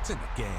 It's in the game.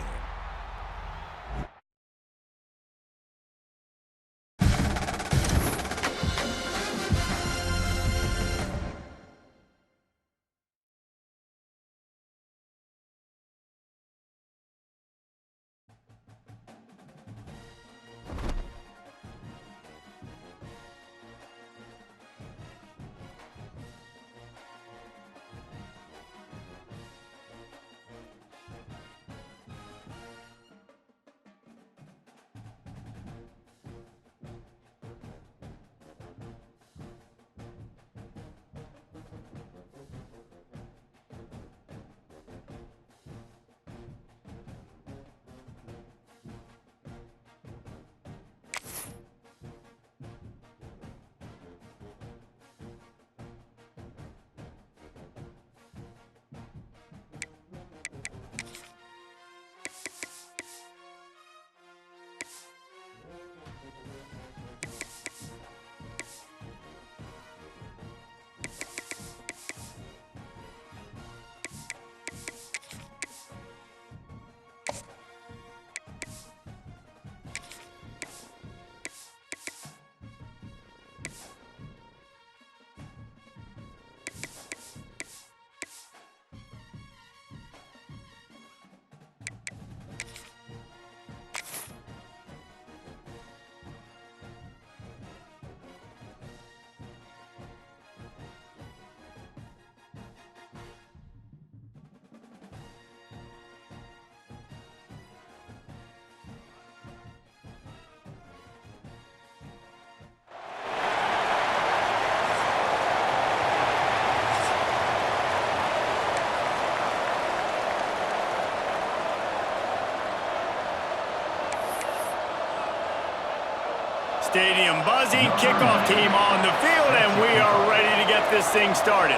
Stadium buzzing, kickoff team on the field, and we are ready to get this thing started.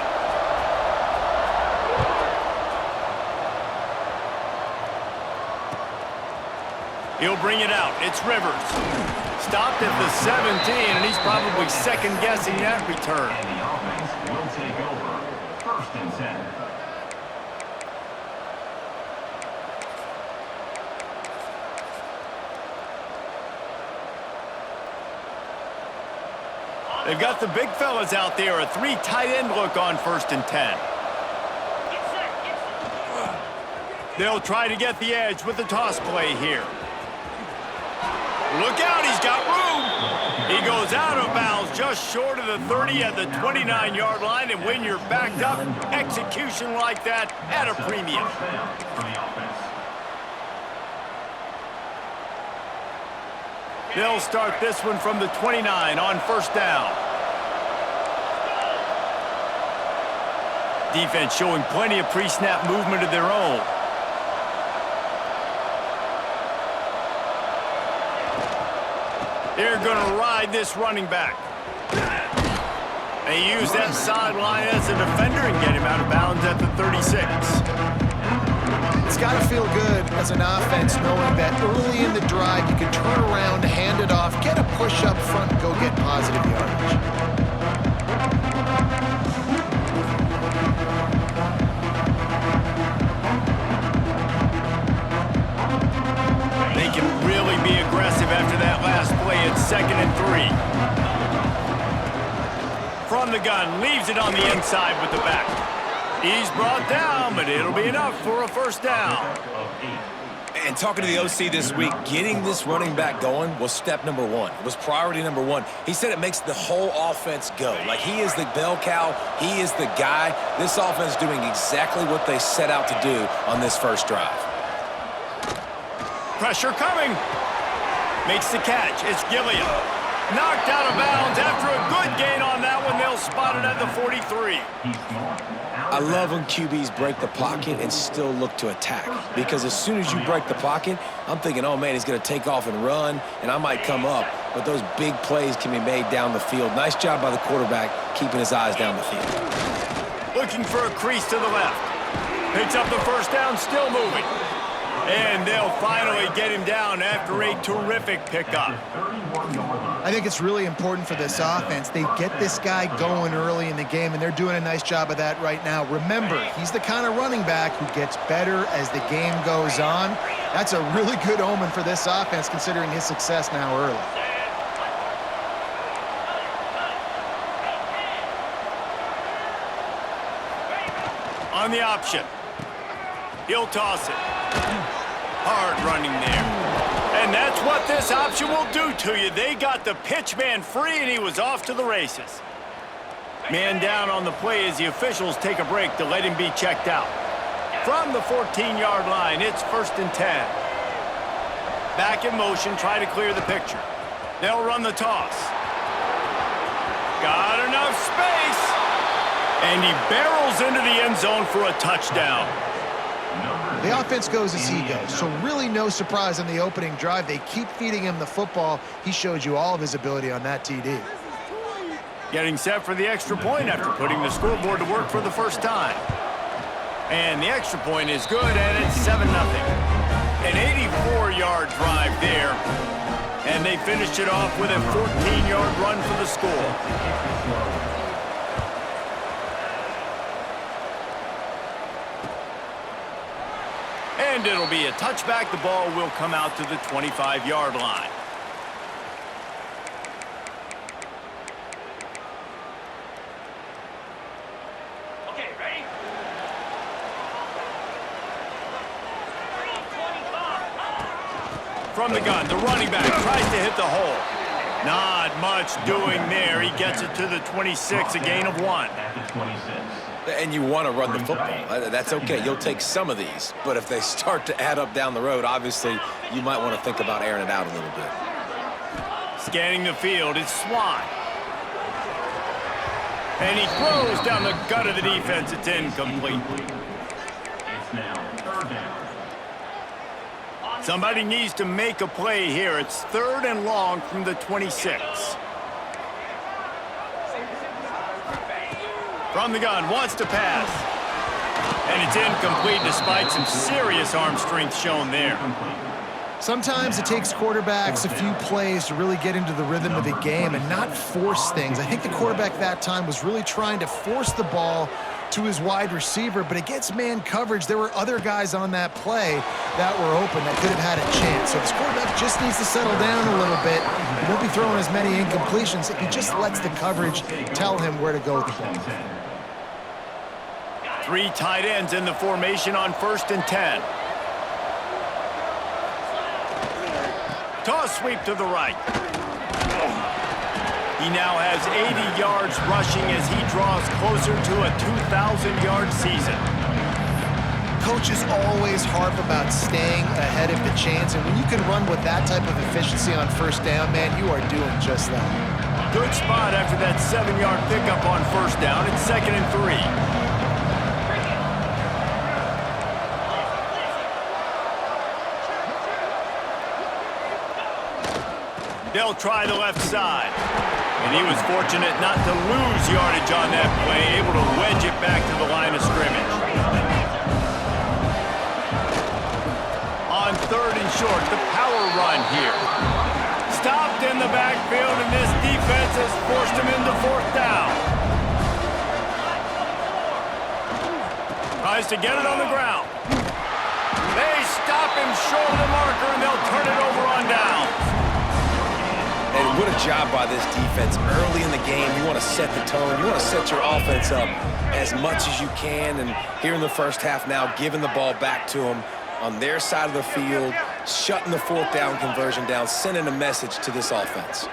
He'll bring it out. It's Rivers. Stopped at the 17, and he's probably second-guessing that return. And the offense will take over. 1st and 10. They've got the big fellas out there, a 3 tight end look on 1st and 10. They'll try to get the edge with the toss play here. Look out, he's got room. He goes out of bounds just short of the 30 at the 29-yard line, and when you're backed up, execution like that at a premium. They'll start this one from the 29 on 1st down. Defense showing plenty of pre-snap movement of their own. They're going to ride this running back. They use that sideline as a defender and get him out of bounds at the 36. It's got to feel good as an offense knowing that early in the drive you can turn around, hand it off, get a push up front, and go get positive yardage. They can really be aggressive after that last play. It's 2nd and 3. From the gun, leaves it on the inside with the back. He's brought down, but it'll be enough for a 1st down. And talking to the OC this week, getting this running back going was step number 1. It was priority number 1. He said it makes the whole offense go. Like, he is the bell cow. He is the guy. This offense doing exactly what they set out to do on this first drive. Pressure coming. Makes the catch. It's Gilliam. Knocked out of bounds after a good gain on that one. They'll spot it at the 43. I love when QBs break the pocket and still look to attack. Because as soon as you break the pocket, I'm thinking, oh, man, he's going to take off and run, and I might come up. But those big plays can be made down the field. Nice job by the quarterback keeping his eyes down the field. Looking for a crease to the left. Picks up the 1st down, still moving. And they'll finally get him down after a terrific pickup. 31-yard line. I think it's really important for this offense. They get this guy going early in the game, and they're doing a nice job of that right now. Remember, he's the kind of running back who gets better as the game goes on. That's a really good omen for this offense, considering his success now early. On the option. He'll toss it. Hard running there. And that's what this option will do to you. They got the pitch man free, and he was off to the races. Man down on the play as the officials take a break to let him be checked out. From the 14-yard line, it's 1st and 10. Back in motion, try to clear the picture. They'll run the toss. Got enough space. And he barrels into the end zone for a touchdown. The offense goes as he goes, so really no surprise on the opening drive. They keep feeding him the football. He showed you all of his ability on that TD. Getting set for the extra point after putting the scoreboard to work for the first time. And the extra point is good, and it's 7-0. An 84-yard drive there. And they finished it off with a 14-yard run for the score. And it'll be a touchback. The ball will come out to the 25-yard line. Okay, ready? From the gun, the running back tries to hit the hole. Not much doing there. He gets it to the 26, a gain of 1. At the 26. And you want to run the football. That's okay. You'll take some of these. But if they start to add up down the road, obviously, you might want to think about airing it out a little bit. Scanning the field, it's Swan. And he throws down the gut of the defense. It's incomplete. It's now 3rd down. Somebody needs to make a play here. It's 3rd and long from the 26. From the gun, wants to pass. And it's incomplete despite some serious arm strength shown there. Sometimes it takes quarterbacks a few plays to really get into the rhythm of the game and not force things. I think the quarterback that time was really trying to force the ball to his wide receiver, but against man coverage, there were other guys on that play that were open that could have had a chance. So this quarterback just needs to settle down a little bit. He won't be throwing as many incompletions if he just lets the coverage tell him where to go with the ball. 3 tight ends in the formation on 1st and 10. Toss sweep to the right. He now has 80 yards rushing as he draws closer to a 2,000-yard season. Coaches always harp about staying ahead of the chains, and when you can run with that type of efficiency on 1st down, man, you are doing just that. Good spot after that 7-yard pickup on 1st down. It's 2nd and 3. They'll try the left side. And he was fortunate not to lose yardage on that play, able to wedge it back to the line of scrimmage. On 3rd and short, the power run here. Stopped in the backfield, and this defense has forced him into 4th down. Tries to get it on the ground. They stop him short of the marker, and they'll turn it over on downs. And what a job by this defense. Early in the game, you want to set the tone. You want to set your offense up as much as you can. And here in the first half now, giving the ball back to them on their side of the field, shutting the 4th down conversion down, sending a message to this offense.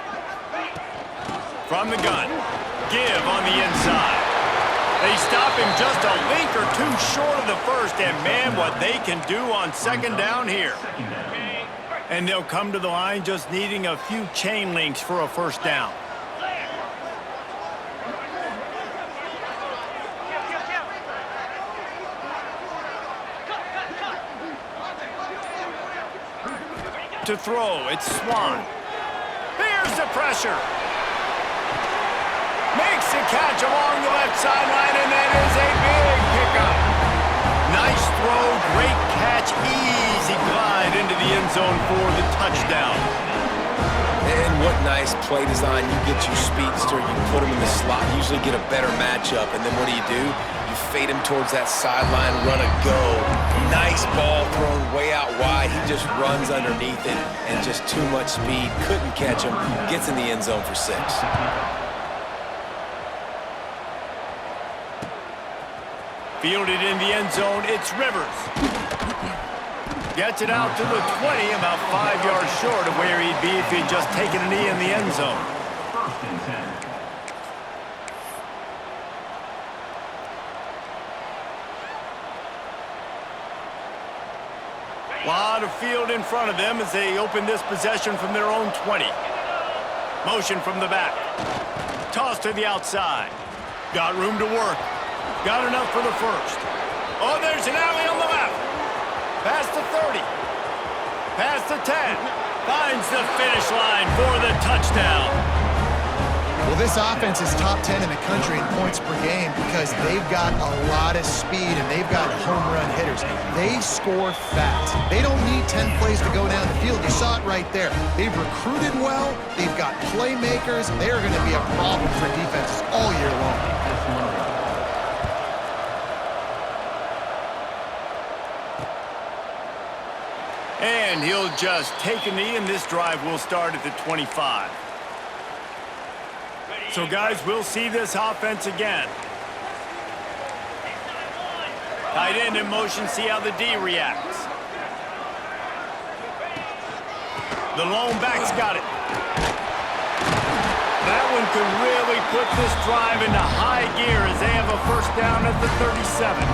From the gun, give on the inside. They stop him just a link or 2 short of the 1st. And, man, what they can do on 2nd down here. And they'll come to the line just needing a few chain links for a 1st down. To throw, it's Swan. Here's the pressure. Makes the catch along the left sideline, and that is a big pickup. Nice throw, great catch, easy glide into the end zone for the touchdown. And what nice play design. You get your speedster, you put him in the slot, you usually get a better matchup. And then what do? You fade him towards that sideline, run a go. Nice ball thrown way out wide. He just runs underneath it and just too much speed. Couldn't catch him. Gets in the end zone for 6. Fielded in the end zone, it's Rivers. Gets it out to the 20, about 5 yards short of where he'd be if he'd just taken a knee in the end zone. First and 10. Lot of field in front of them as they open this possession from their own 20. Motion from the back. Toss to the outside. Got room to work. Got enough for the first. Oh, there's an alley on the left. Past the 30. Past the 10. Finds the finish line for the touchdown. Well, this offense is top 10 in the country in points per game because they've got a lot of speed and they've got home run hitters. They score fast. They don't need 10 plays to go down the field. You saw it right there. They've recruited well. They've got playmakers. They are going to be a problem for defenses all year long. And he'll just take a knee, and this drive will start at the 25. So, guys, we'll see this offense again. Tight end in motion, see how the D reacts. The lone back's got it. That one could really put this drive into high gear as they have a first down at the 37.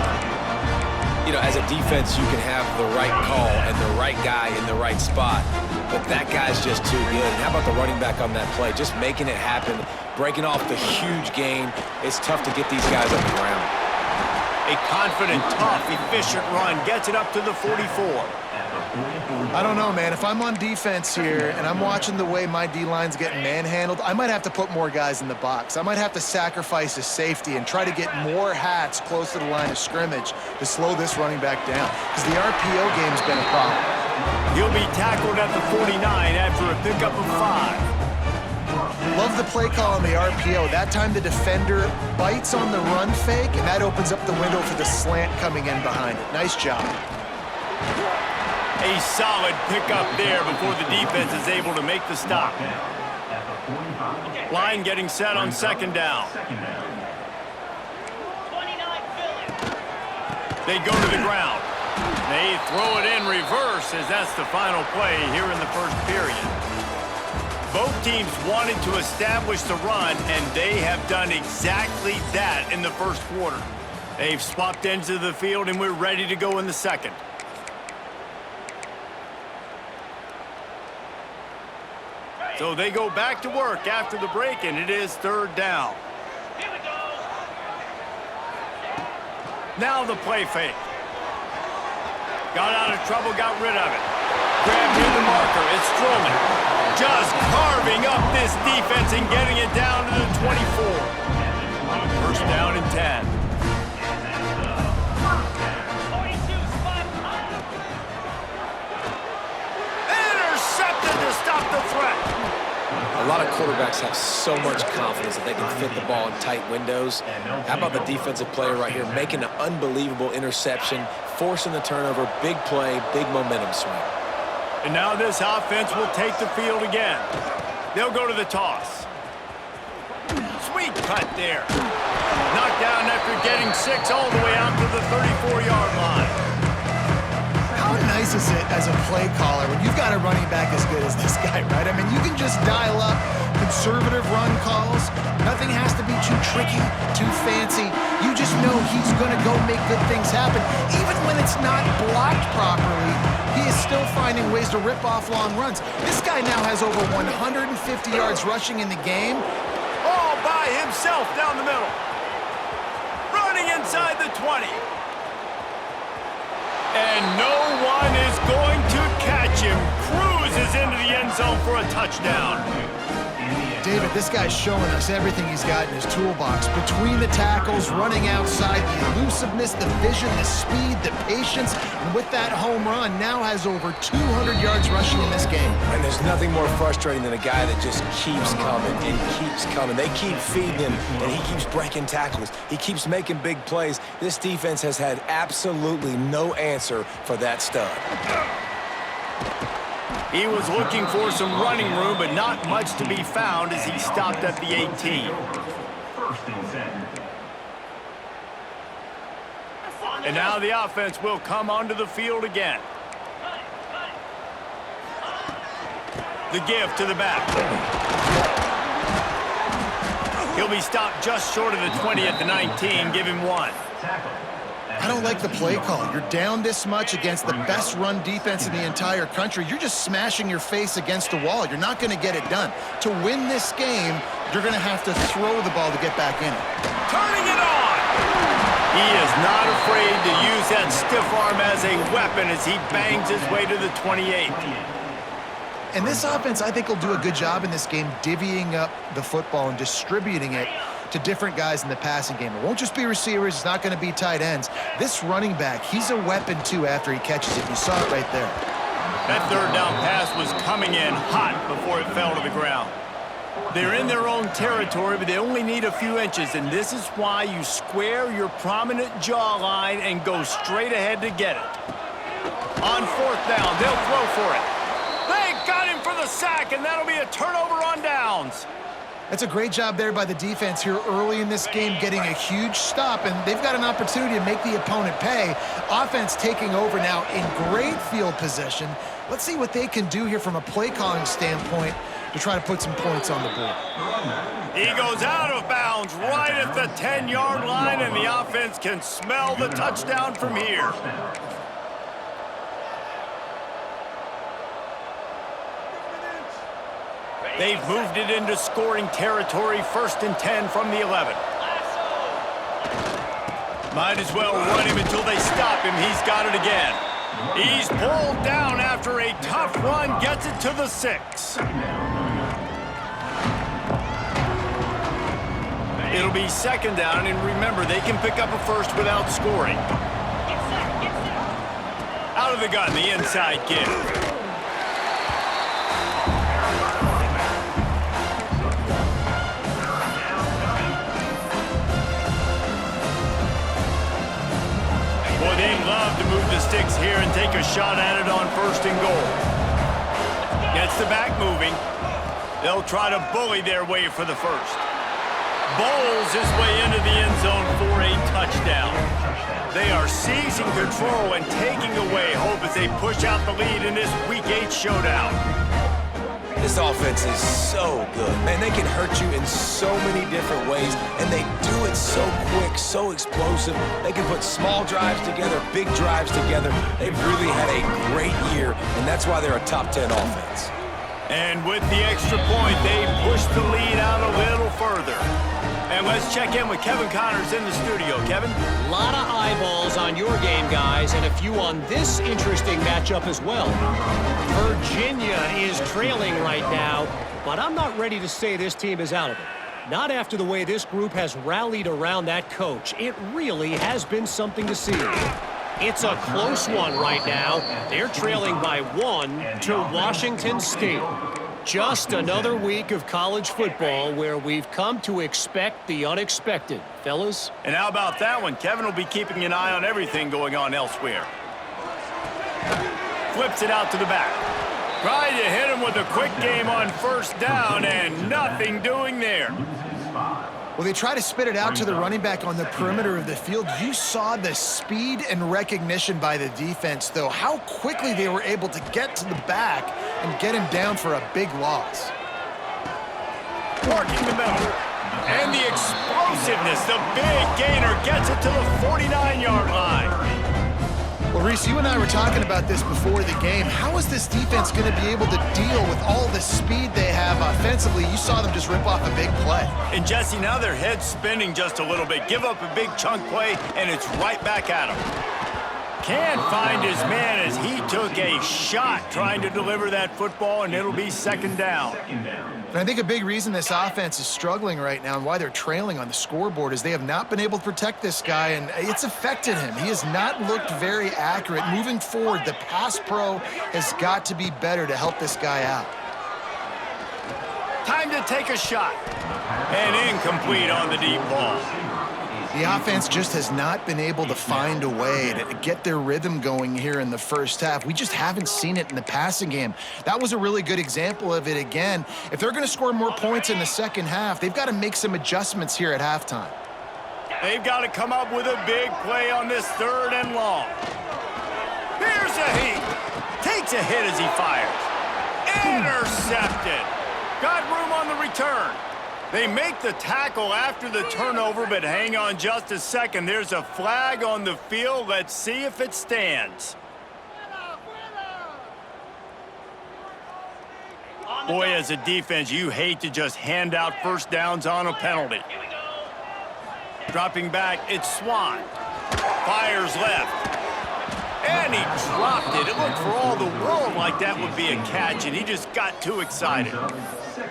You know, as a defense, you can have the right call and the right guy in the right spot, but that guy's just too good. And how about the running back on that play? Just making it happen, breaking off the huge gain. It's tough to get these guys on the ground. A confident, tough, efficient run gets it up to the 44. I don't know, man. If I'm on defense here and I'm watching the way my D-line's getting manhandled, I might have to put more guys in the box. I might have to sacrifice a safety and try to get more hats close to the line of scrimmage to slow this running back down because the RPO game's been a problem. He'll be tackled at the 49 after a pickup of 5. Love the play call on the RPO. That time the defender bites on the run fake, and that opens up the window for the slant coming in behind it. Nice job. A solid pickup there before the defense is able to make the stop. Line getting set on second down. They go to the ground. They throw it in reverse as that's the final play here in the first period. Both teams wanted to establish the run, and they have done exactly that in the first quarter. They've swapped ends of the field, and we're ready to go in the second. So they go back to work after the break, and it is third down. Now the play fake. Got out of trouble, got rid of it. Grabbed near the marker, it's Stroman. Just carving up this defense and getting it down to the 24. First down and 10. Intercepted to stop the threat. A lot of quarterbacks have so much confidence that they can fit the ball in tight windows. How about the defensive player right here making an unbelievable interception, forcing the turnover, big play, big momentum swing. And now this offense will take the field again. They'll go to the toss. Sweet cut there. Knocked down after getting 6 all the way out to the 34-yard line. How nice is it as a play caller when you've got a running back as good as this guy, right? I mean, you can just dial up conservative run calls. Nothing has to be too tricky, too fancy. You just know he's going to go make good things happen. Even when it's not blocked properly, he is still finding ways to rip off long runs. This guy now has over 150 yards rushing in the game. All by himself down the middle. Running inside the 20. And no one is going to catch him. Cruises into the end zone for a touchdown. David, this guy's showing us everything he's got in his toolbox. Between the tackles, running outside, the elusiveness, the vision, the speed, the patience, and with that home run, now has over 200 yards rushing in this game. And there's nothing more frustrating than a guy that just keeps coming and keeps coming. They keep feeding him, and he keeps breaking tackles. He keeps making big plays. This defense has had absolutely no answer for that stud. He was looking for some running room, but not much to be found as he stopped at the 18. First and 10. And now the offense will come onto the field again. The give to the back. He'll be stopped just short of the 20 at the 19. Give him 1. Tackle. I don't like the play call. You're down this much against the best run defense in the entire country. You're just smashing your face against the wall. You're not going to get it done. To win this game, you're going to have to throw the ball to get back in it. Turning it on! He is not afraid to use that stiff arm as a weapon as he bangs his way to the 28. And this offense, I think, will do a good job in this game divvying up the football and distributing it to different guys in the passing game. It won't just be receivers. It's not going to be tight ends. This running back, he's a weapon, too, after he catches it. You saw it right there. That third down pass was coming in hot before it fell to the ground. They're in their own territory, but they only need a few inches, and this is why you square your prominent jawline and go straight ahead to get it. On fourth down, they'll throw for it. They got him for the sack, and that'll be a turnover on downs. That's a great job there by the defense here early in this game, getting a huge stop, and they've got an opportunity to make the opponent pay. Offense taking over now in great field position. Let's see what they can do here from a play-calling standpoint to try to put some points on the board. He goes out of bounds right at the 10-yard line, and the offense can smell the touchdown from here. They've moved it into scoring territory, first and 10 from the 11. Might as well run him until they stop him. He's got it again. He's pulled down after a tough run, gets it to the 6. It'll be second down, and remember, they can pick up a first without scoring. Out of the gun, the inside give. Boy, they love to move the sticks here and take a shot at it on first and goal. Gets the back moving. They'll try to bully their way for the first. Bowls his way into the end zone for a touchdown. They are seizing control and taking away hope as they push out the lead in this Week 8 showdown. This offense is so good. Man, they can hurt you in so many different ways, and they do it so quick, so explosive. They can put small drives together, big drives together. They've really had a great year, and that's why they're a top 10 offense. And with the extra point, they push the lead out a little further. And let's check in with Kevin Connors in the studio. Kevin? A lot of eyeballs on your game, guys, and a few on this interesting matchup as well. Virginia is trailing right now, but I'm not ready to say this team is out of it. Not after the way this group has rallied around that coach. It really has been something to see. It's a close one right now. They're trailing by 1 to Washington State. Just another week of college football where we've come to expect the unexpected, fellas. And how about that one? Kevin will be keeping an eye on everything going on elsewhere. Flips it out to the back. Tried to hit him with a quick game on first down, and nothing doing there. Well, they try to spit it out to the running back on the perimeter of the field. You saw the speed and recognition by the defense, though, how quickly they were able to get to the back and get him down for a big loss. Working the middle. And the explosiveness, the big gainer gets it to the 49-yard line. Well, Reese, you and I were talking about this before the game. How is this defense going to be able to deal with all the speed they have offensively? You saw them just rip off a big play. And Jesse, now their head's spinning just a little bit. Give up a big chunk play, and it's right back at them. Can't find his man as he took a shot trying to deliver that football, and it'll be second down. And I think a big reason this offense is struggling right now and why they're trailing on the scoreboard is they have not been able to protect this guy, and it's affected him. He has not looked very accurate. Moving forward, the pass pro has got to be better to help this guy out. Time to take a shot. And incomplete on the deep ball. The offense just has not been able to find a way to get their rhythm going here in the first half. We just haven't seen it in the passing game. That was a really good example of it again. If they're going to score more points in the second half, they've got to make some adjustments here at halftime. They've got to come up with a big play on this 3rd and long. Here's a heat. Takes a hit as he fires. Intercepted. Got room on the return. They make the tackle after the turnover, but hang on just a second. There's a flag on the field. Let's see if it stands. Boy, as a defense, you hate to just hand out first downs on a penalty. Dropping back, it's Swan. Fires left. And he dropped it. It looked for all the world like that would be a catch, and he just got too excited.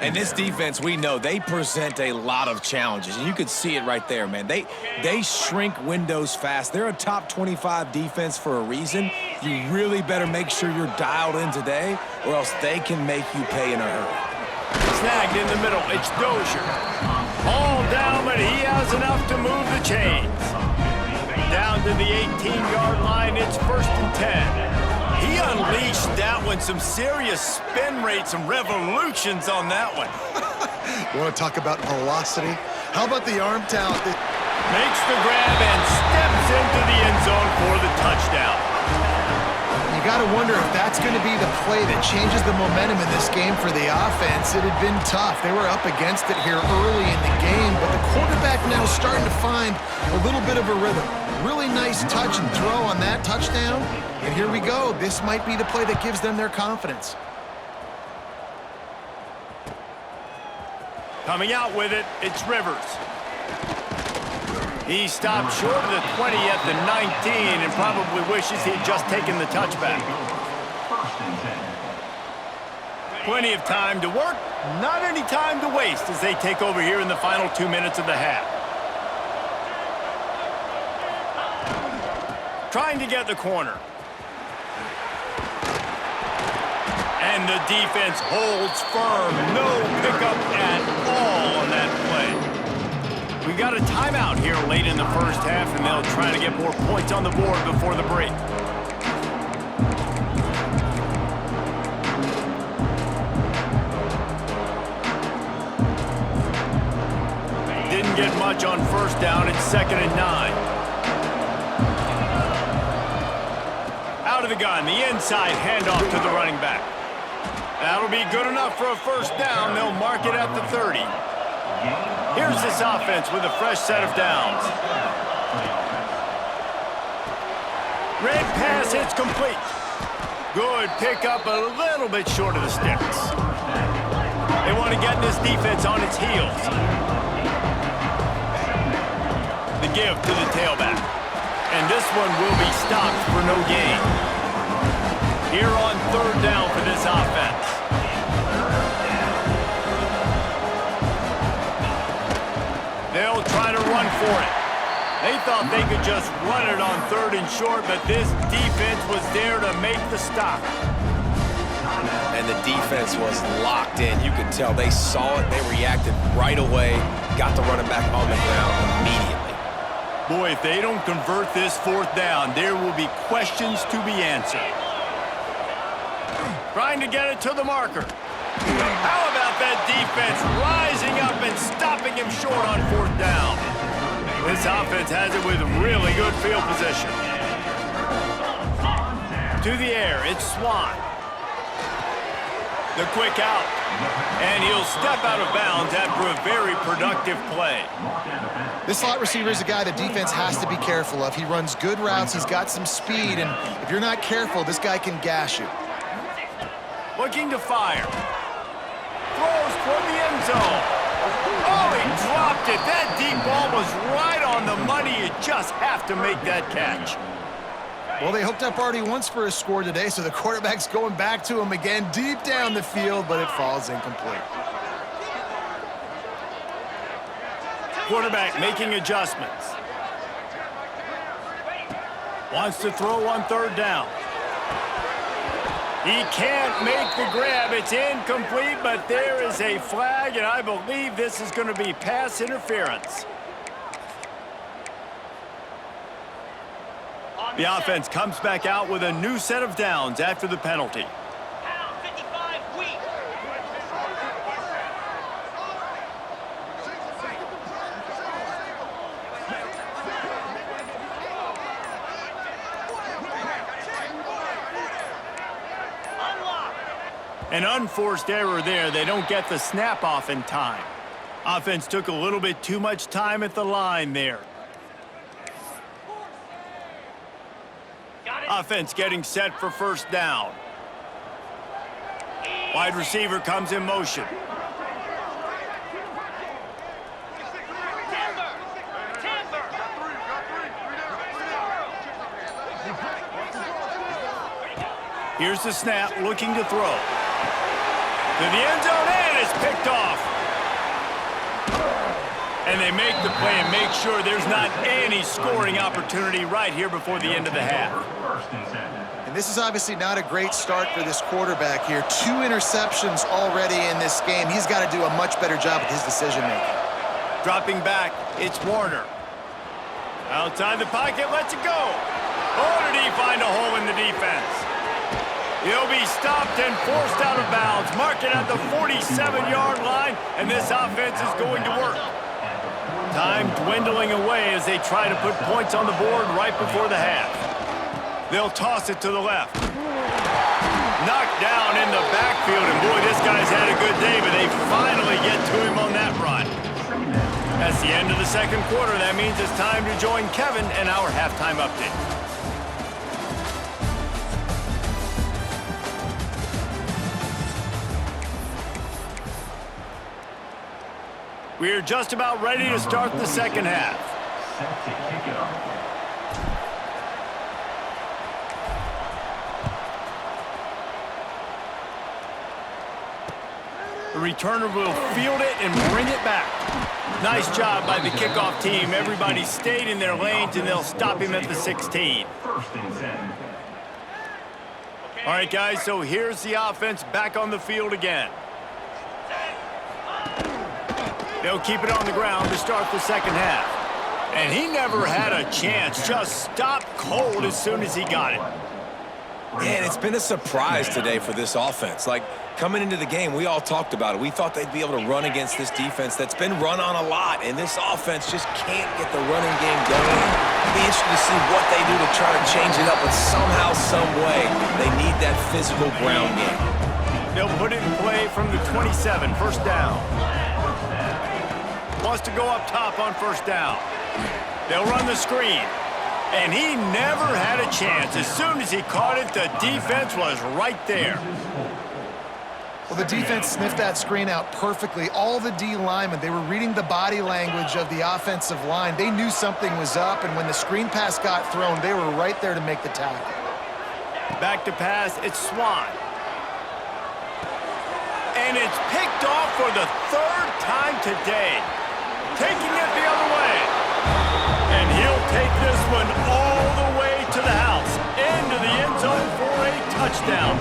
And this defense, we know, they present a lot of challenges. And you could see it right there, man. They shrink windows fast. They're a top 25 defense for a reason. You really better make sure you're dialed in today, or else they can make you pay in a hurry. Snagged in the middle. It's Dozier. All down, but he has enough to move the chains. Down to the 18-yard line, it's 1st and 10. He unleashed that one. Some serious spin rates, some revolutions on that one. You want to talk about velocity? How about the arm talent? Makes the grab and steps into the end zone for the touchdown. You got to wonder if that's going to be the play that changes the momentum in this game for the offense. It had been tough. They were up against it here early in the game, but the quarterback now starting to find a little bit of a rhythm. Really nice touch and throw on that touchdown. And here we go. This might be the play that gives them their confidence. Coming out with it, it's Rivers. He stopped short of the 20 at the 19 and probably wishes he'd just taken the touchback. Plenty of time to work, not any time to waste as they take over here in the final 2 minutes of the half. Trying to get the corner. And the defense holds firm. No pickup at all on that play. We got a timeout here late in the first half, and they'll try to get more points on the board before the break. Didn't get much on first down. It's 2nd and 9. Out of the gun, the inside handoff to the running back. That'll be good enough for a first down. They'll mark it at the 30. Here's this offense with a fresh set of downs. Red pass hits complete. Good pickup, a little bit short of the sticks. They want to get this defense on its heels. The give to the tailback. And this one will be stopped for no gain. Here on 3rd down for this offense. They'll try to run for it. They thought they could just run it on 3rd and short, but this defense was there to make the stop. And the defense was locked in. You could tell they saw it. They reacted right away. Got the running back on the ground immediately. Boy, if they don't convert this 4th down, there will be questions to be answered. Trying to get it to the marker. How about that defense rising up and stopping him short on 4th down? This offense has it with really good field position. To the air, it's Swan. The quick out. And he'll step out of bounds after a very productive play. This slot receiver is a guy the defense has to be careful of. He runs good routes, he's got some speed, and if you're not careful, this guy can gash you. Looking to fire. Throws toward the end zone. Oh, he dropped it. That deep ball was right on the money. You just have to make that catch. Well, they hooked up already once for a score today, so the quarterback's going back to him again deep down the field, but it falls incomplete. Quarterback making adjustments. Wants to throw on third down. He can't make the grab. It's incomplete, but there is a flag, and I believe this is going to be pass interference. The offense comes back out with a new set of downs after the penalty. An unforced error there. They don't get the snap off in time. Offense took a little bit too much time at the line there. Offense getting set for first down. Wide receiver comes in motion. Here's the snap, looking to throw. To the end zone, and it's picked off. And they make the play and make sure there's not any scoring opportunity right here before the end of the half. And this is obviously not a great start for this quarterback here. 2 interceptions already in this game. He's got to do a much better job with his decision-making. Dropping back, it's Warner. Outside the pocket, lets it go. Oh, did he find a hole in the defense? He'll be stopped and forced out of bounds. Mark it at the 47-yard line, and this offense is going to work. Time dwindling away as they try to put points on the board right before the half. They'll toss it to the left. Knocked down in the backfield, and boy, this guy's had a good day, but they finally get to him on that run. That's the end of the second quarter. That means it's time to join Kevin and our halftime update. We're just about ready to start the second half. Set to kick it off. The returner will field it and bring it back. Nice job by the kickoff team. Everybody stayed in their lanes, and they'll stop him at the 16. First and 10. All right, guys, so here's the offense back on the field again. They'll keep it on the ground to start the second half. And he never had a chance. Just stopped cold as soon as he got it. Man, it's been a surprise today for this offense. Like, coming into the game, we all talked about it. We thought they'd be able to run against this defense that's been run on a lot, and this offense just can't get the running game going. It'll be interesting to see what they do to try to change it up, but somehow, some way, they need that physical ground game. They'll put it in play from the 27, first down. Wants to go up top on first down. They'll run the screen. And he never had a chance. As soon as he caught it, the defense was right there. Well, the defense sniffed that screen out perfectly. All the D linemen, they were reading the body language of the offensive line. They knew something was up, and when the screen pass got thrown, they were right there to make the tackle. Back to pass, it's Swan. And it's picked off for the 3rd time today. Taking it the other way. And he'll take this one all the way to the house. Into the end zone for a touchdown.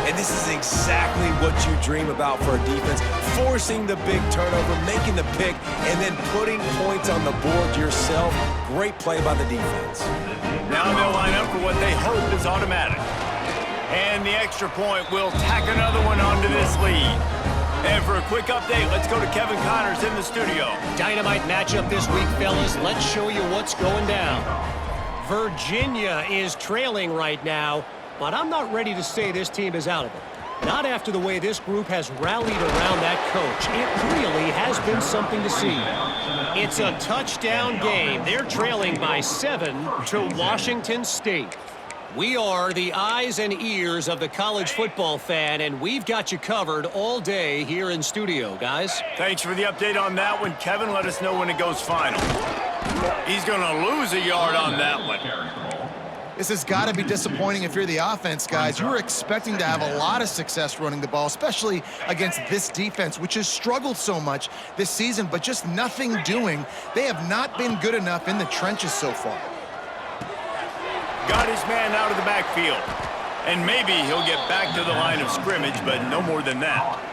And this is exactly what you dream about for a defense. Forcing the big turnover, making the pick, and then putting points on the board yourself. Great play by the defense. Now they'll line up for what they hope is automatic. And the extra point will tack another one onto this lead. And for a quick update, let's go to Kevin Connors in the studio. Dynamite matchup this week, fellas. Let's show you what's going down. Virginia is trailing right now, but I'm not ready to say this team is out of it. Not after the way this group has rallied around that coach. It really has been something to see. It's a touchdown game. They're trailing by 7 to Washington State. We are the eyes and ears of the college football fan, and we've got you covered all day here in studio, guys. Thanks for the update on that one, Kevin. Let us know when it goes final. He's going to lose a yard on that one. This has got to be disappointing if you're the offense, guys. You were expecting to have a lot of success running the ball, especially against this defense, which has struggled so much this season, but just nothing doing. They have not been good enough in the trenches so far. Got his man out of the backfield. And maybe he'll get back to the line of scrimmage, but no more than that.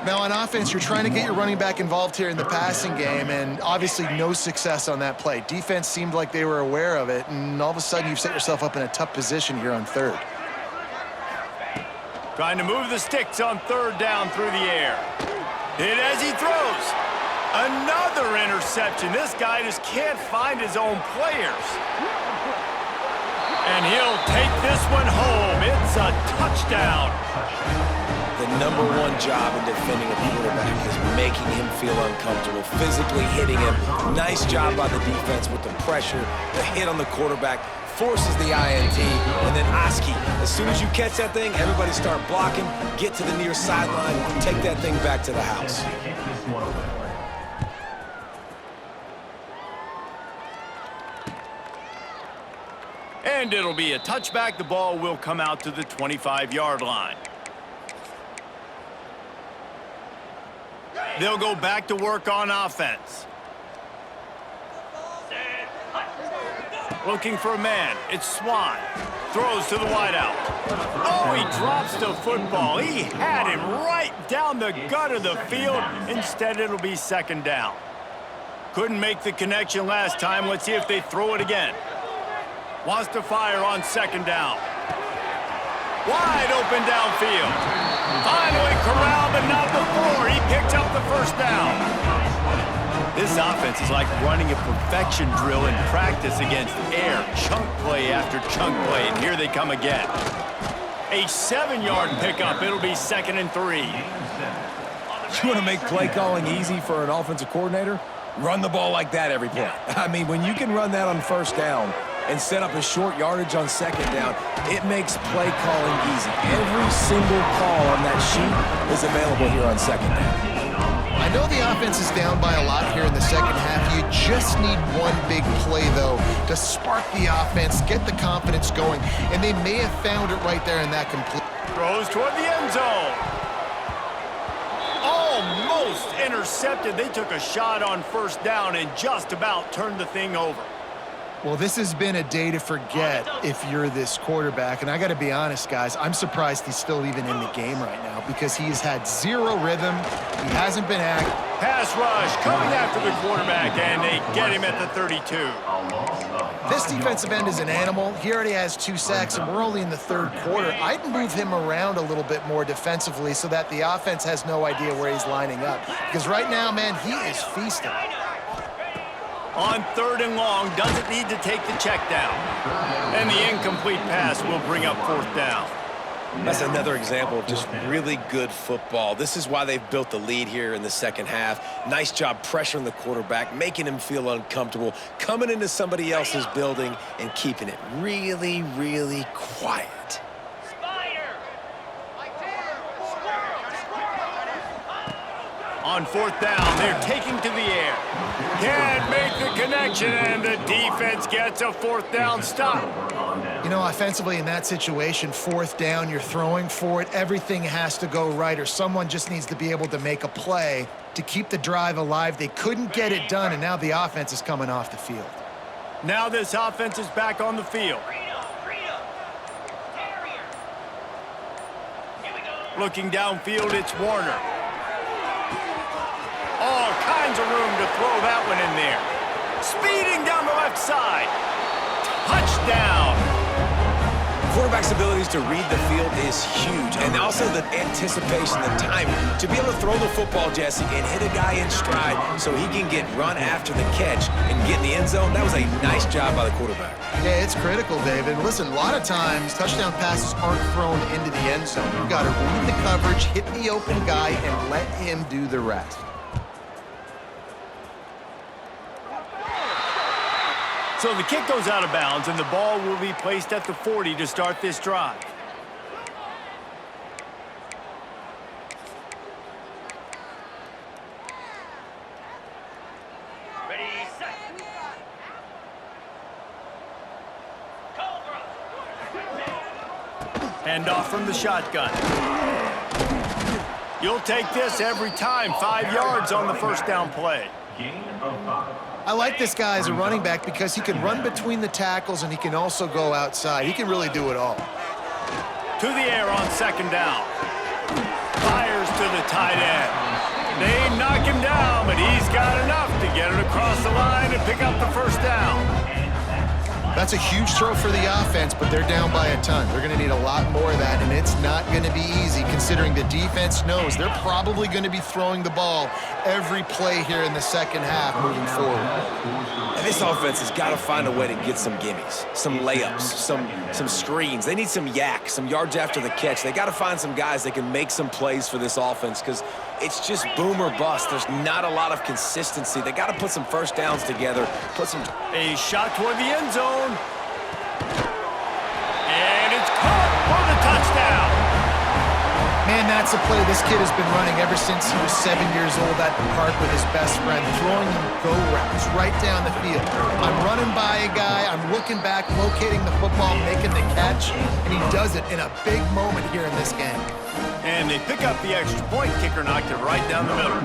Now, on offense, you're trying to get your running back involved here in the passing game, and obviously no success on that play. Defense seemed like they were aware of it, and all of a sudden you've set yourself up in a tough position here on third. Trying to move the sticks on third down through the air. Hit as he throws. Another interception. This guy just can't find his own players. And he'll take this one home. It's a touchdown. The number one job in defending a quarterback is making him feel uncomfortable, physically hitting him. Nice job by the defense with the pressure. The hit on the quarterback forces the INT. And then Oski, as soon as you catch that thing, everybody start blocking, get to the near sideline, take that thing back to the house. And it'll be a touchback. The ball will come out to the 25-yard line. They'll go back to work on offense. Looking for a man. It's Swan. Throws to the wideout. Oh, he drops the football. He had him right down the gut of the field. Instead, it'll be second down. Couldn't make the connection last time. Let's see if they throw it again. Wants to fire on second down. Wide open downfield. Finally corralled, but not before. He picked up the first down. This offense is like running a perfection drill in practice against air. Chunk play after chunk play, and here they come again. A 7-yard pickup. It'll be 2nd and 3. You want to make play calling easy for an offensive coordinator? Run the ball like that every play. I mean, when you can run that on first down and set up a short yardage on second down, it makes play calling easy. Every single call on that sheet is available here on second down. I know the offense is down by a lot here in the second half. You just need one big play, though, to spark the offense, get the confidence going, and they may have found it right there in that complete. Throws toward the end zone. Almost intercepted. They took a shot on first down and just about turned the thing over. Well, this has been a day to forget if you're this quarterback. And I got to be honest, guys, I'm surprised he's still even in the game right now because he's had zero rhythm. He hasn't been active. Pass rush coming after the quarterback, and they get him at the 32. This defensive end is an animal. He already has 2 sacks, and we're only in the third quarter. I'd move him around a little bit more defensively so that the offense has no idea where he's lining up. Because right now, man, he is feasting. On 3rd and long, doesn't need to take the check down. And the incomplete pass will bring up 4th down. That's another example of just really good football. This is why they've built the lead here in the second half. Nice job pressuring the quarterback, making him feel uncomfortable, coming into somebody else's building and keeping it really, really quiet. On 4th down, they're taking to the air. Can't make the connection, and the defense gets a 4th down stop. You know, offensively in that situation, 4th down, you're throwing for it. Everything has to go right, or someone just needs to be able to make a play to keep the drive alive. They couldn't get it done, and now the offense is coming off the field. Now this offense is back on the field. Looking downfield, it's Warner. All kinds of room to throw that one in there. Speeding down the left side. Touchdown. Quarterback's abilities to read the field is huge, and also the anticipation, the timing. To be able to throw the football, Jesse, and hit a guy in stride so he can get run after the catch and get in the end zone, that was a nice job by the quarterback. Yeah, it's critical, David. Listen, a lot of times touchdown passes aren't thrown into the end zone. You've got to read the coverage, hit the open guy, and let him do the rest. So the kick goes out of bounds, and the ball will be placed at the 40 to start this drive. Ready, set. Go. Hand off from the shotgun. You'll take this every time. 5 yards on the first down play. Gain of 5. I like this guy as a running back because he can run between the tackles and he can also go outside. He can really do it all. To the air on second down. Fires to the tight end. They knock him down, but he's got enough to get it across the line and pick up the first down. That's a huge throw for the offense, but they're down by a ton. They're going to need a lot more of that, and it's not going to be easy considering the defense knows they're probably going to be throwing the ball every play here in the second half moving forward. And this offense has got to find a way to get some gimmies, some layups, some screens. They need some yak, some yards after the catch. They got to find some guys that can make some plays for this offense because it's just boom or bust. There's not a lot of consistency. They got to put some first downs together, put some... A shot toward the end zone. And it's caught for the touchdown. Man, that's a play this kid has been running ever since he was 7 years old at the park with his best friend, throwing him go routes right down the field. I'm running by a guy, I'm looking back, locating the football, making the catch, and he does it in a big moment here in this game. And they pick up the extra point. Kicker knocked it right down the middle.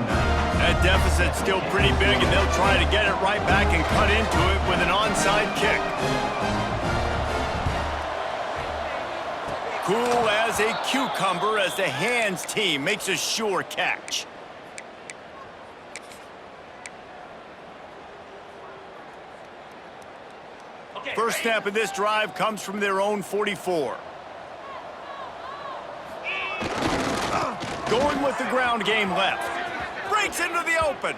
That deficit's still pretty big, and they'll try to get it right back and cut into it with an onside kick. Cool as a cucumber as the hands team makes a sure catch. First snap of this drive comes from their own 44. Going with the ground game left. Breaks into the open.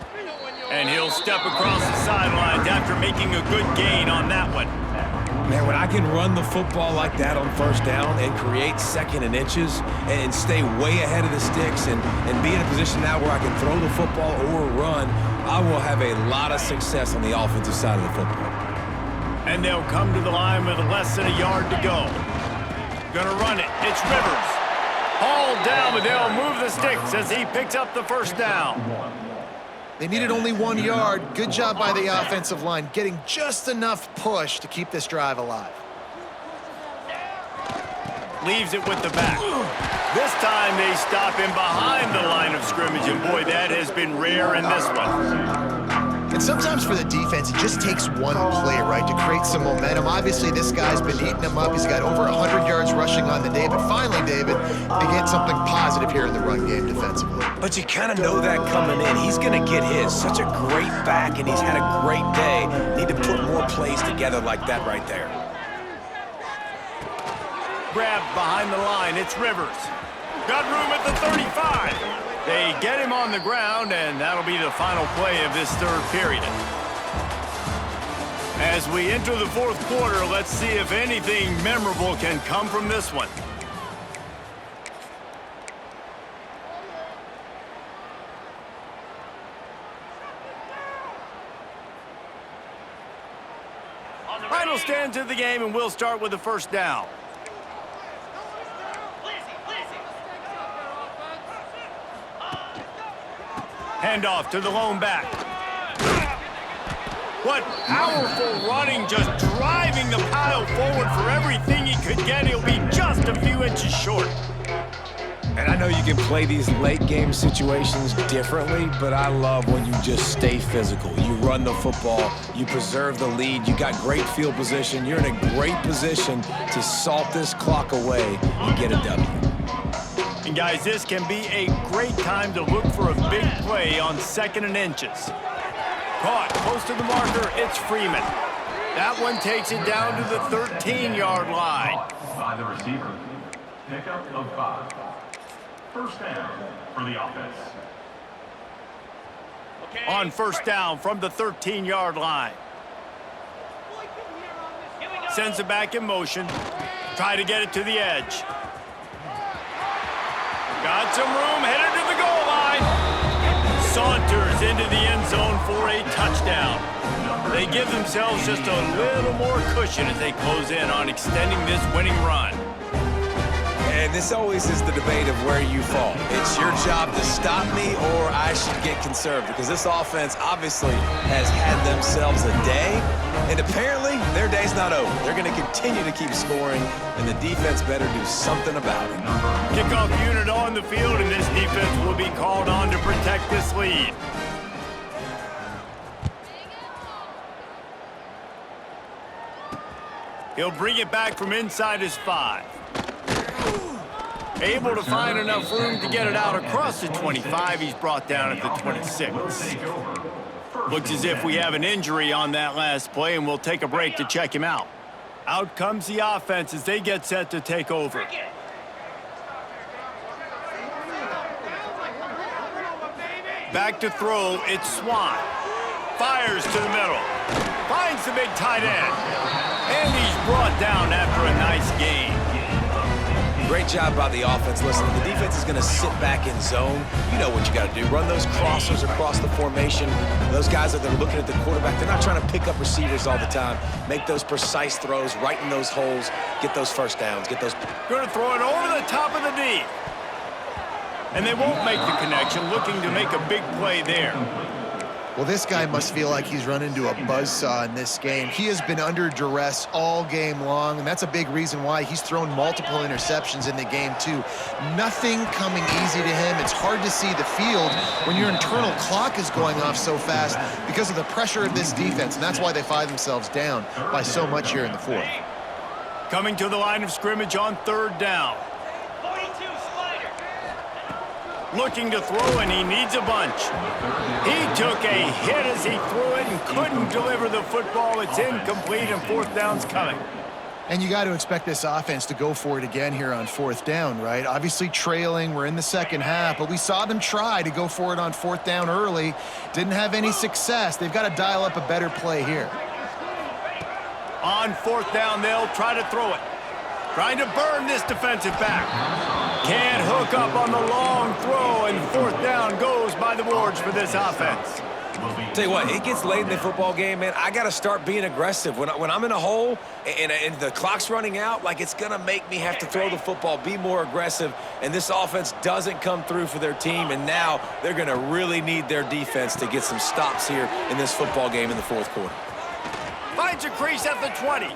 And he'll step across the sidelines after making a good gain on that one. Man, when I can run the football like that on first down and create second and inches and stay way ahead of the sticks and be in a position now where I can throw the football or run, I will have a lot of success on the offensive side of the football. And they'll come to the line with less than a yard to go. Gonna run it. It's Rivers. Hauled down, but they'll move the sticks as he picks up the first down. They needed only 1 yard. Good job by the offensive line, getting just enough push to keep this drive alive. Leaves it with the back. This time they stop him behind the line of scrimmage, and boy, that has been rare in this one. And sometimes for the defense, it just takes one play, right, to create some momentum. Obviously, this guy's been eating them up. He's got over 100 yards rushing on the day. But finally, David, they get something positive here in the run game defensively. But you kind of know that coming in. He's going to get his. Such a great back, and he's had a great day. Need to put more plays together like that right there. Grabbed behind the line. It's Rivers. Got room at the 35. They get him on the ground, and that'll be the final play of this third period. As we enter the fourth quarter, let's see if anything memorable can come from this one. Final stands of the game, and we'll start with the first down. Handoff to the lone back. What powerful running, just driving the pile forward for everything he could get. He'll be just a few inches short. And I know you can play these late game situations differently, but I love when you just stay physical. You run the football, you preserve the lead, you got great field position, you're in a great position to salt this clock away and get a W. And guys, this can be a great time to look for a big play on second and inches. Caught close to the marker, it's Freeman. That one takes it down to the 13-yard line. By the receiver. Pickup of 5. First down for the offense. On first down from the 13-yard line. Sends it back in motion. Try to get it to the edge. Got some room, headed to the goal line. Saunters into the end zone for a touchdown. They give themselves just a little more cushion as they close in on extending this winning run. And this always is the debate of where you fall. It's your job to stop me or I should get conservative, because this offense obviously has had themselves a day, and apparently their day's not over. They're going to continue to keep scoring, and the defense better do something about it. Kickoff unit on the field, and this defense will be called on to protect this lead. He'll bring it back from inside his 5. Able to find enough room to get it out across the 25. He's brought down at the 26. Looks as if we have an injury on that last play, and we'll take a break to check him out. Out comes the offense as they get set to take over. Back to throw, it's Swan. Fires to the middle. Finds the big tight end. And he's brought down after a nice gain. Great job by the offense. Listen, the defense is going to sit back in zone. You know what you got to do. Run those crossers across the formation. Those guys that are looking at the quarterback, they're not trying to pick up receivers all the time. Make those precise throws, right in those holes, get those first downs, get those. Going to throw it over the top of the D. And they won't make the connection, looking to make a big play there. Well, this guy must feel like he's run into a buzzsaw in this game. He has been under duress all game long, and that's a big reason why he's thrown multiple interceptions in the game, too. Nothing coming easy to him. It's hard to see the field when your internal clock is going off so fast because of the pressure of this defense, and that's why they find themselves down by so much here in the 4th. Coming to the line of scrimmage on 3rd down. Looking to throw, and he needs a bunch. He took a hit as he threw it and couldn't deliver the football. It's incomplete, and 4th down's coming. And you got to expect this offense to go for it again here on 4th down, right? Obviously trailing, we're in the second half, but we saw them try to go for it on 4th down early. Didn't have any success. They've got to dial up a better play here. On 4th down, they'll try to throw it. Trying to burn this defensive back. Can't hook up on the long throw, and 4th down goes by the boards for this offense. Tell you what, it gets late in the football game, man. I got to start being aggressive. When I'm in a hole and the clock's running out, like, it's going to make me have to throw the football, be more aggressive, and this offense doesn't come through for their team, and now they're going to really need their defense to get some stops here in this football game in the 4th quarter. Finds a crease at the 20.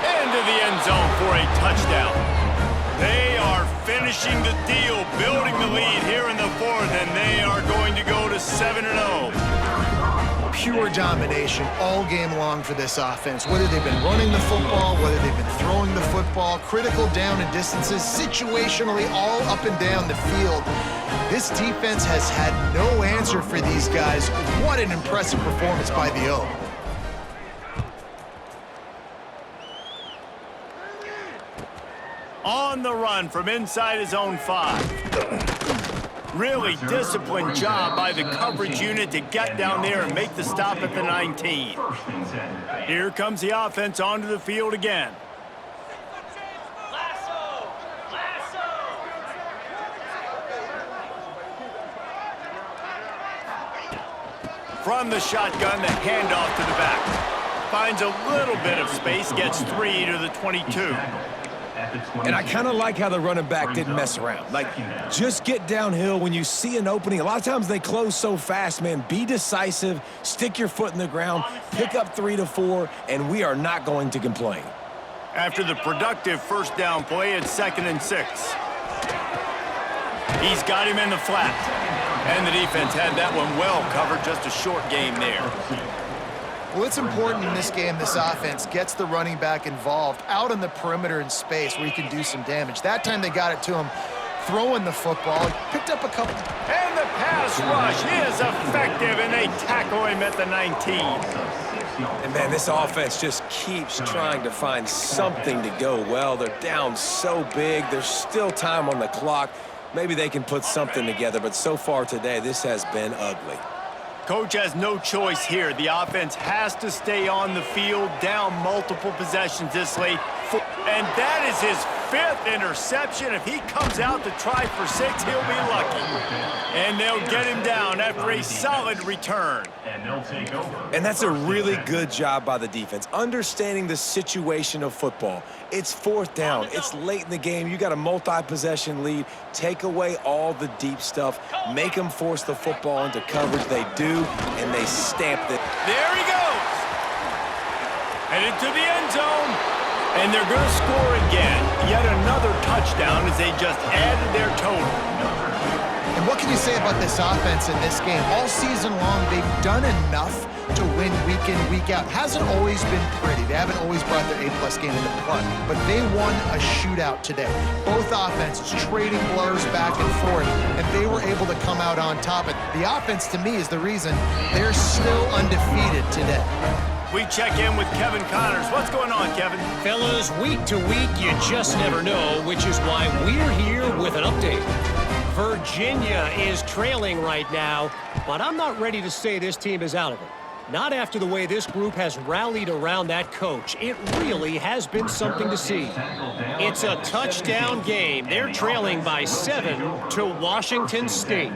Into the end zone for a touchdown. They are finishing the deal, building the lead here in the 4th, and they are going to go to 7-0. Pure domination all game long for this offense. Whether they've been running the football, whether they've been throwing the football, critical down and distances, situationally all up and down the field. This defense has had no answer for these guys. What an impressive performance by the O. On the run from inside his own 5. Really disciplined job by the coverage unit to get down there and make the stop at the 19. Here comes the offense onto the field again. From the shotgun, the handoff to the back. Finds a little bit of space, gets 3 to the 22. And I kind of like how the running back didn't mess around. Like, just get downhill when you see an opening. A lot of times they close so fast, man. Be decisive, stick your foot in the ground, pick up 3 to 4, and we are not going to complain. After the productive 1st down play, it's 2nd and 6. He's got him in the flat. And the defense had that one well covered, just a short game there. Well, it's important in this game this offense gets the running back involved out on the perimeter in space where he can do some damage. That time they got it to him throwing the football. Picked up a couple. And the pass rush is effective, and they tackle him at the 19. And, man, this offense just keeps trying to find something to go well. They're down so big. There's still time on the clock. Maybe they can put something together, but so far today, this has been ugly. Coach has no choice here. The offense has to stay on the field, down multiple possessions this late. And that is his 5th interception. If he comes out to try for 6, he'll be lucky. And they'll get him down after a solid return. And they'll take over. And that's a really good job by the defense, understanding the situation of football. It's 4th down. It's late in the game. You got a multi-possession lead. Take away all the deep stuff. Make them force the football into coverage. They do, and they stamped it. There he goes. Headed to the end zone. And they're going to score again. Yet another touchdown as they just added their total. And what can you say about this offense in this game? All season long, they've done enough to win week in, week out. Hasn't always been pretty. They haven't always brought their A-plus game into play. But they won a shootout today. Both offenses trading blows back and forth, and they were able to come out on top. And the offense, to me, is the reason they're still undefeated today. We check in with Kevin Connors. What's going on, Kevin? Fellas, week to week, you just never know, which is why we're here with an update. Virginia is trailing right now, but I'm not ready to say this team is out of it. Not after the way this group has rallied around that coach. It really has been something to see. It's a touchdown game. They're trailing by 7 to Washington State.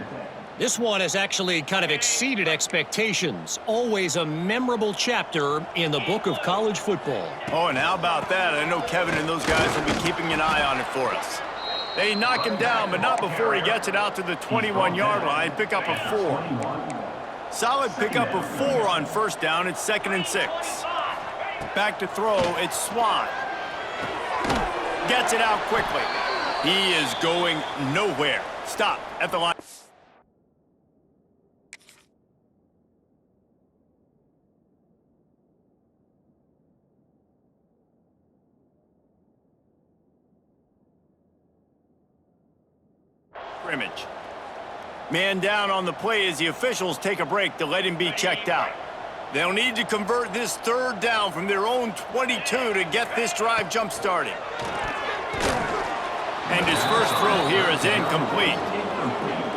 This one has actually kind of exceeded expectations. Always a memorable chapter in the book of college football. Oh, and how about that? I know Kevin and those guys will be keeping an eye on it for us. They knock him down, but not before he gets it out to the 21-yard line. Pick up a 4. Solid pickup of 4 on 1st down. It's 2nd and 6. Back to throw. It's Swan. Gets it out quickly. He is going nowhere. Stop at the line. Scrimmage. Man down on the play as the officials take a break to let him be checked out. They'll need to convert this 3rd down from their own 22 to get this drive jump-started. And his first throw here is incomplete.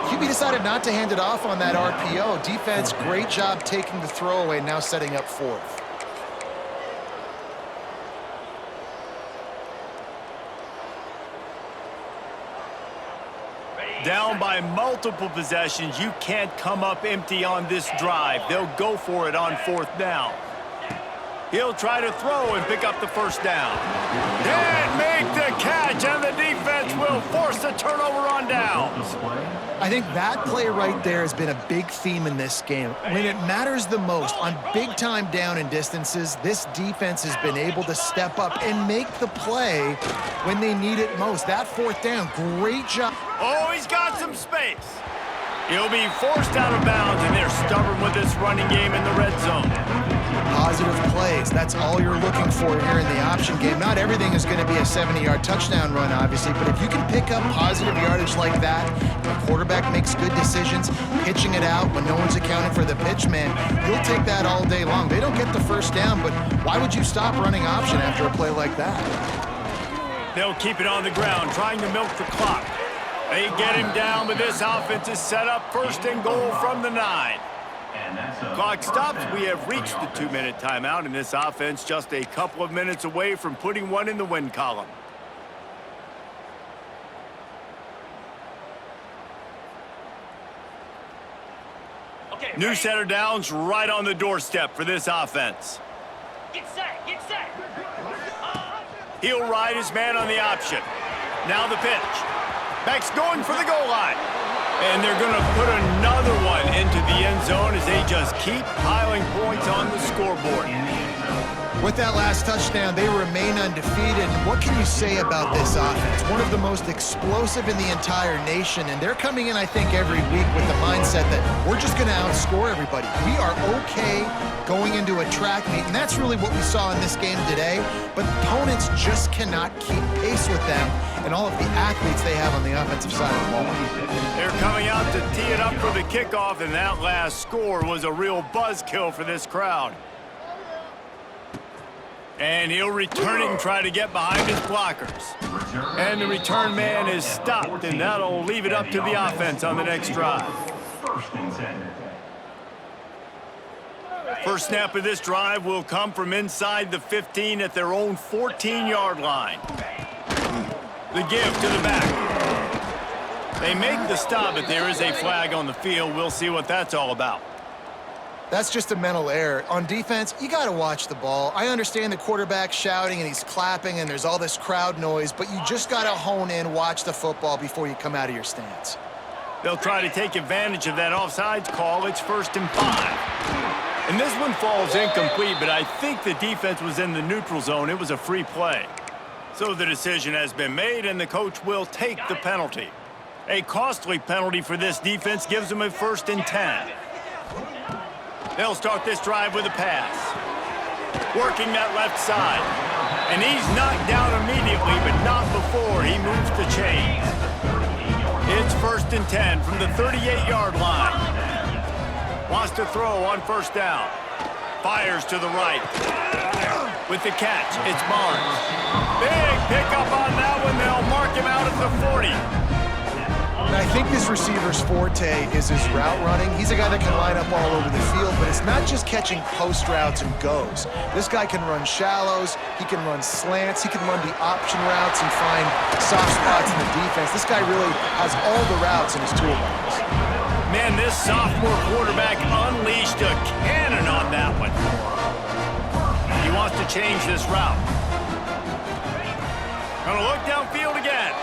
QB decided not to hand it off on that RPO. Defense, great job taking the throw away, now setting up 4th. Down by multiple possessions, you can't come up empty on this drive. They'll go for it on 4th down. He'll try to throw and pick up the 1st down. Can't make the catch, and the defense will force the turnover on downs. I think that play right there has been a big theme in this game. When it matters the most, on big-time down and distances, this defense has been able to step up and make the play when they need it most. That 4th down, great job. Oh, he's got some space. He'll be forced out of bounds, and they're stubborn with this running game in the red zone. Positive plays, that's all you're looking for here in the option game. Not everything is going to be a 70-yard touchdown run, obviously, but if you can pick up positive yardage like that, the quarterback makes good decisions, pitching it out when no one's accounting for the pitch man, you'll take that all day long. They don't get the 1st down, but why would you stop running option after a play like that? They'll keep it on the ground, trying to milk the clock. They get him down, but this offense is set up 1st and goal from the 9. Clock stops. We have reached the 2-minute timeout, and this offense just a couple of minutes away from putting one in the win column. Okay, new setter downs right on the doorstep for this offense. Get set, get set. He'll ride his man on the option. Now the pitch. Beck's going for the goal line. And they're going to put another one into the end zone as they just keep piling points on the scoreboard. With that last touchdown, they remain undefeated. What can you say about this offense? One of the most explosive in the entire nation, and they're coming in, I think, every week with the mindset that we're just going to outscore everybody. We are okay going into a track meet, and that's really what we saw in this game today. But opponents just cannot keep pace with them and all of the athletes they have on the offensive side of the ball. They're coming out to tee it up for the kickoff, and that last score was a real buzzkill for this crowd. And he'll return it and try to get behind his blockers. And the return man is stopped, and that'll leave it up to the offense on the next drive. First snap of this drive will come from inside the 15 at their own 14-yard line. The give to the back. They make the stop, but there is a flag on the field. We'll see what that's all about. That's just a mental error. On defense, you got to watch the ball. I understand the quarterback shouting and he's clapping and there's all this crowd noise, but you just got to hone in, watch the football before you come out of your stance. They'll try to take advantage of that offsides call. It's 1st and 5. And this one falls incomplete, but I think the defense was in the neutral zone. It was a free play. So the decision has been made, and the coach will take the penalty. A costly penalty for this defense gives them a 1st and 10. They'll start this drive with a pass. Working that left side. And he's knocked down immediately, but not before he moves the chains. It's 1st and 10 from the 38-yard line. Wants to throw on 1st down. Fires to the right. With the catch, it's Barnes. Big pickup on that one. They'll mark him out at the 40. And I think this receiver's forte is his route running. He's a guy that can line up all over the field, but it's not just catching post routes and goes. This guy can run shallows, he can run slants, he can run the option routes and find soft spots in the defense. This guy really has all the routes in his toolbox. Man, this sophomore quarterback unleashed a cannon on that one. He wants to change this route. Gonna look downfield again.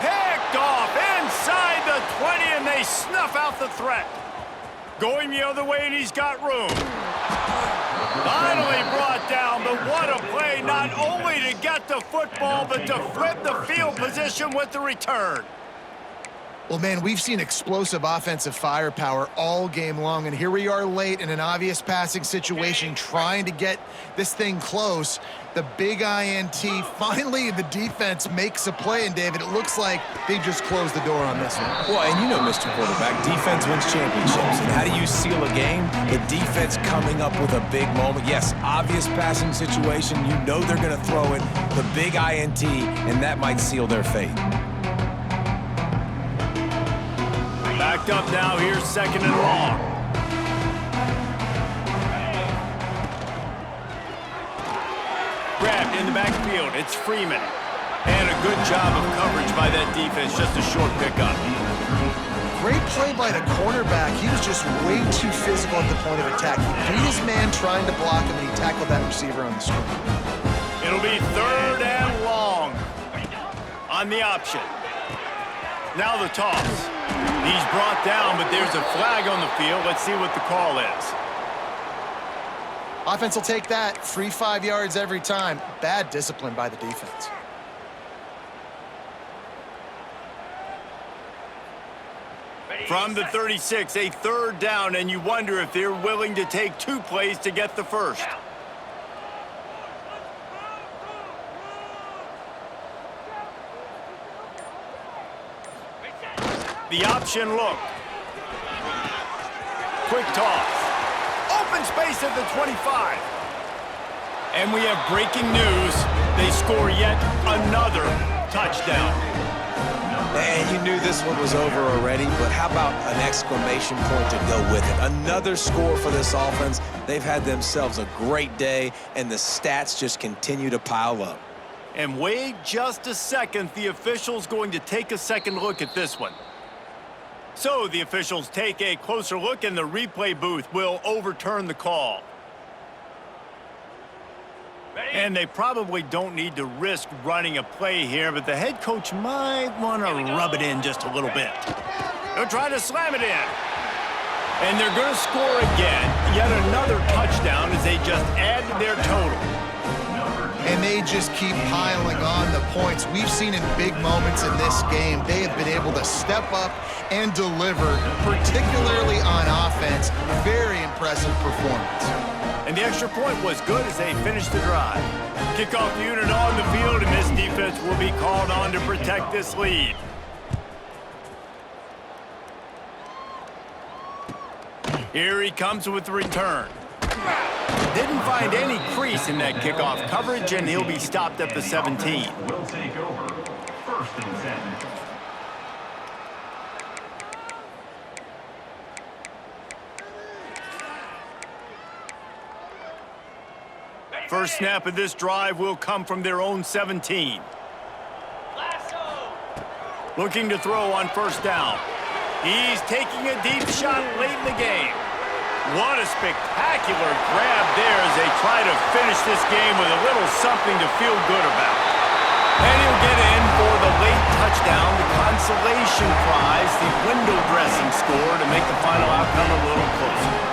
Picked off inside the 20, and they snuff out the threat. Going the other way, and he's got room. Finally brought down, but what a play, not only to get the football, but to flip the field position with the return. Well, man, we've seen explosive offensive firepower all game long, and here we are late in an obvious passing situation trying to get this thing close. The big INT, finally the defense makes a play, and David, it looks like they just closed the door on this one. Well, and you know, Mr. Quarterback, defense wins championships. And how do you seal a game? The defense coming up with a big moment. Yes, obvious passing situation. You know they're going to throw it. The big INT, and that might seal their fate. Backed up now, here's 2nd and long. Grabbed in the backfield, it's Freeman. And a good job of coverage by that defense, just a short pickup. Great play by the cornerback. He was just way too physical at the point of attack. He beat his man trying to block him, and he tackled that receiver on the screen. It'll be 3rd and long on the option. Now the toss. He's brought down, but there's a flag on the field. Let's see what the call is. Offense will take that. Free 5 yards every time. Bad discipline by the defense. From the 36, a 3rd down, and you wonder if they're willing to take 2 plays to get the first. The option look. Quick toss. Open space at the 25. And we have breaking news. They score yet another touchdown. And you knew this one was over already, but how about an exclamation point to go with it? Another score for this offense. They've had themselves a great day, and the stats just continue to pile up. And wait just a second. The official's going to take a second look at this one. So the officials take a closer look, and the replay booth will overturn the call. And they probably don't need to risk running a play here, but the head coach might want to rub it in just a little bit. They'll try to slam it in. And they're going to score again. Yet another touchdown as they just add to their total. And they just keep piling on the points. We've seen in big moments in this game, they have been able to step up and deliver, particularly on offense. Very impressive performance. And the extra point was good as they finished the drive. Kickoff unit on the field, and this defense will be called on to protect this lead. Here he comes with the return. Didn't find any crease in that kickoff coverage, and he'll be stopped at the 17. Will take over. 1st and 10. First snap of this drive will come from their own 17. Looking to throw on 1st down. He's taking a deep shot late in the game. What a spectacular grab there as they try to finish this game with a little something to feel good about. And he'll get in for the late touchdown, the consolation prize, the window dressing score to make the final outcome a little closer.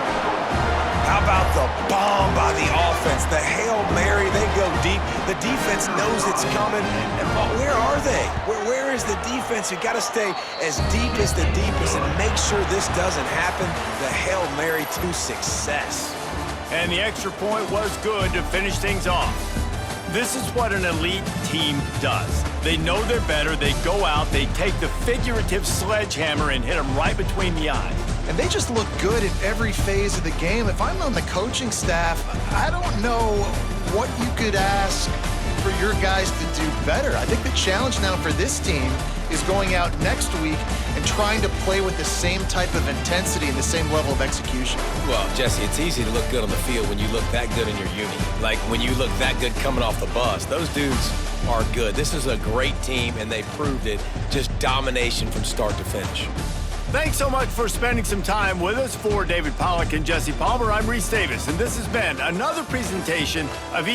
How about the bomb by the offense? The Hail Mary, they go deep. The defense knows it's coming. And where are they? Where is the defense? You got to stay as deep as the deepest and make sure this doesn't happen. The Hail Mary to success. And the extra point was good to finish things off. This is what an elite team does. They know they're better. They go out, they take the figurative sledgehammer and hit them right between the eyes. And they just look good in every phase of the game. If I'm on the coaching staff, I don't know what you could ask for your guys to do better. I think the challenge now for this team is going out next week and trying to play with the same type of intensity and the same level of execution. Well, Jesse, it's easy to look good on the field when you look that good in your uni. Like when you look that good coming off the bus. Those dudes are good. This is a great team, and they proved it. Just domination from start to finish. Thanks so much for spending some time with us. For David Pollack and Jesse Palmer, I'm Reese Davis, and this has been another presentation of